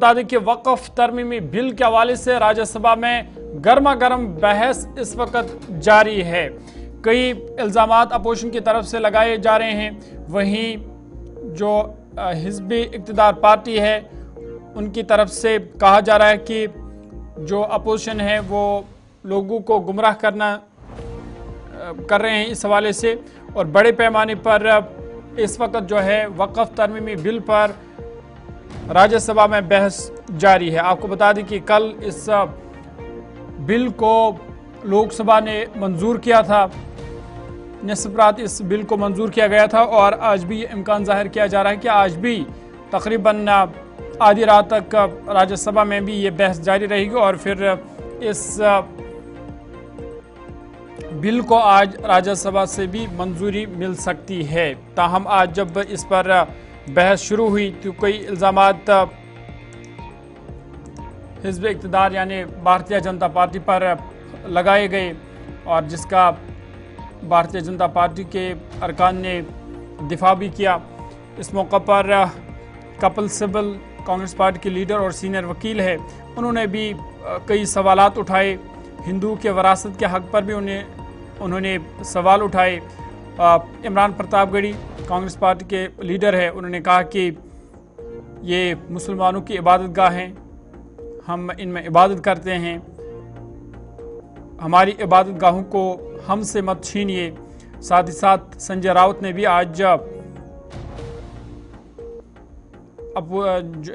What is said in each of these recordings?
बता दें कि वक्फ तरमीमी बिल के हवाले से राज्यसभा में गर्मा गर्म बहस इस वक्त जारी है। कई इल्जामात अपोजिशन की तरफ से लगाए जा रहे हैं, वहीं जो हिज़्ब इक़्तिदार पार्टी है उनकी तरफ से कहा जा रहा है कि जो अपोजिशन है वो लोगों को गुमराह कर रहे हैं इस हवाले से, और बड़े पैमाने पर इस वक्त जो है वक्फ तरमीमी बिल पर राज्यसभा में बहस जारी है। आपको बता दें कि कल इस बिल को लोकसभा ने मंजूर किया था, निस्फ रात इस बिल को मंजूर किया गया था, और आज भी इम्कान जाहिर किया जा रहा है कि आज भी तकरीबन आधी रात तक राज्यसभा में भी ये बहस जारी रहेगी और फिर इस बिल को आज राज्यसभा से भी मंजूरी मिल सकती है। ताहम आज जब इस पर बहस शुरू हुई तो कई इल्ज़ामात हिज़्ब इक़्तिदार यानी भारतीय जनता पार्टी पर लगाए गए, और जिसका भारतीय जनता पार्टी के अरकान ने दिफा भी किया। इस मौका पर कपिल सिब्बल कांग्रेस पार्टी के लीडर और सीनियर वकील है, उन्होंने भी कई सवालात उठाए। हिंदू के विरासत के हक़ पर भी उन्होंने सवाल उठाए। इमरान प्रतापगढ़ी कांग्रेस पार्टी के लीडर है, उन्होंने कहा कि ये मुसलमानों की इबादत गाह हैं, हम इनमें इबादत करते हैं, हमारी इबादत गाहों को हमसे मत छीनिए। साथ ही साथ संजय राउत ने भी आज अब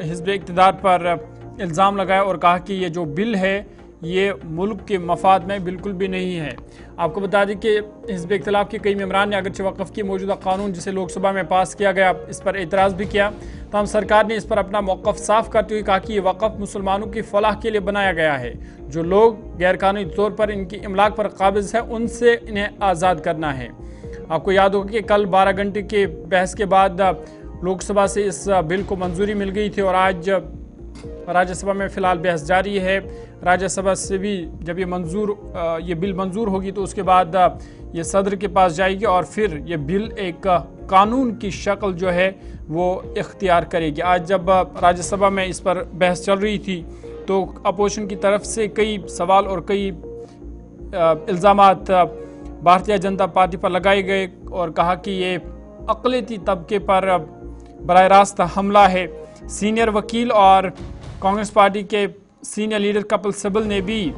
हिज़्ब इक़्तिदार पर इल्ज़ाम लगाया और कहा कि ये जो बिल है ये मुल्क के मफाद में बिल्कुल भी नहीं है। आपको बता दें कि हिज़्ब इख्तिलाफ के कई मेंबरान ने अगरचे वक़्फ़ की मौजूदा कानून जिसे लोकसभा में पास किया गया इस पर एतराज़ भी किया, तमाम सरकार ने इस पर अपना मौक़िफ़ साफ करते हुए कहा कि ये वक़्फ़ मुसलमानों की फलाह के लिए बनाया गया है। जो लोग गैरकानूनी तौर पर इनकी इमलाक पर काबिज़ है उनसे इन्हें आज़ाद करना है। आपको याद होगा कि कल 12 घंटे के बहस के बाद लोकसभा से इस बिल को मंजूरी मिल गई थी और आज राज्यसभा में फ़िलहाल बहस जारी है। राज्यसभा से भी जब ये बिल मंजूर होगी तो उसके बाद ये सदर के पास जाएगी और फिर ये बिल एक कानून की शक्ल जो है वो इख्तियार करेगी। आज जब राज्यसभा में इस पर बहस चल रही थी तो अपोजिशन की तरफ से कई सवाल और कई इल्ज़ामात भारतीय जनता पार्टी पर लगाए गए और कहा कि ये अक़लियती तबके पर बराह रास्त हमला है। सीनियर वकील और कांग्रेस पार्टी के सीनियर लीडर कपिल सिब्बल ने भी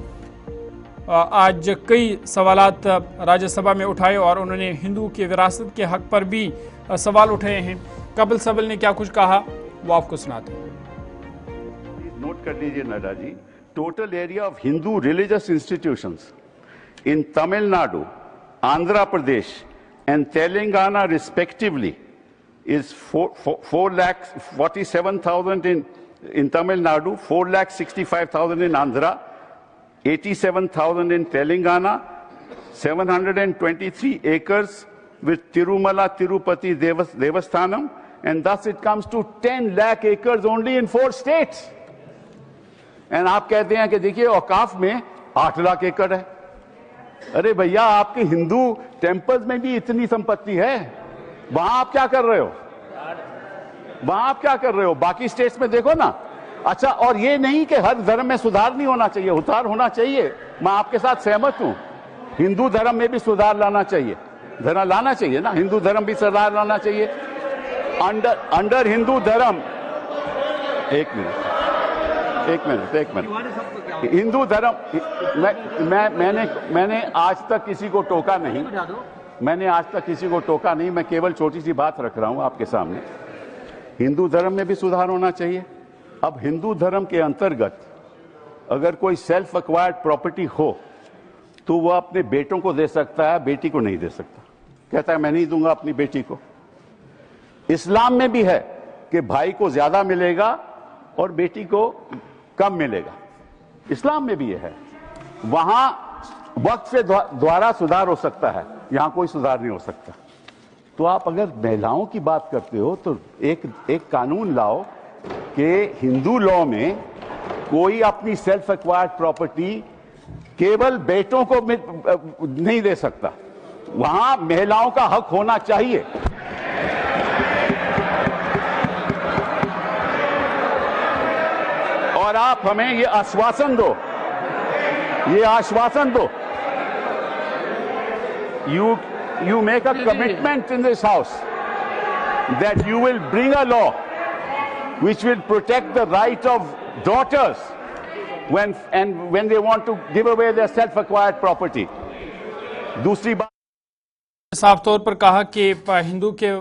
आज कई सवालात राज्यसभा में उठाए और उन्होंने हिंदू के विरासत के हक पर भी सवाल उठाए हैं। कपिल सिब्बल ने क्या कुछ कहा वो आपको सुनाते हैं। नोट कर लीजिए Nadda ji, total area of Hindu religious institutions in Tamil Nadu, Andhra Pradesh and Telangana respectively is 4,47,000 in Tamil Nadu, 4,65,000 in Andhra, 87,000 in Telangana, 723 acres with Tirumala Tirupati Devasthanam, and thus it comes to 10 lakh acres only in 4 states. And आप कहते हैं कि देखिए औकाफ में 8 लाख एकड़ है। अरे भैया, आपके हिंदू टेम्पल्स में भी इतनी संपत्ति है, वहां आप क्या कर रहे हो? बाकी स्टेट्स में देखो ना। अच्छा, और ये नहीं कि हर धर्म में सुधार नहीं होना चाहिए, उतार होना चाहिए, मैं आपके साथ सहमत हूं। हिंदू धर्म में भी सुधार लाना चाहिए, लाना चाहिए ना, हिंदू धर्म भी सुधार लाना चाहिए। अंडर हिंदू धर्म, एक मिनट, हिंदू धर्म, मैंने आज तक किसी को टोका नहीं, मैं केवल छोटी सी बात रख रहा हूं आपके सामने। हिंदू धर्म में भी सुधार होना चाहिए। अब हिंदू धर्म के अंतर्गत अगर कोई सेल्फ एक्वायर्ड प्रॉपर्टी हो तो वह अपने बेटों को दे सकता है, बेटी को नहीं दे सकता। कहता है मैं नहीं दूंगा अपनी बेटी को। इस्लाम में भी है कि भाई को ज्यादा मिलेगा और बेटी को कम मिलेगा, इस्लाम में भी यह है। वहां वक्त से द्वारा सुधार हो सकता है, यहां कोई सुधार नहीं हो सकता। तो आप अगर महिलाओं की बात करते हो तो एक कानून लाओ कि हिंदू लॉ में कोई अपनी सेल्फ एक्वायर्ड प्रॉपर्टी केवल बेटों को नहीं दे सकता, वहां महिलाओं का हक होना चाहिए। और आप हमें ये आश्वासन दो, you make a commitment in this house that you will bring a law which will protect the right of daughters when they want to give away their self-acquired property. दूसरी बात, साफ तौर पर कहा कि हिंदू के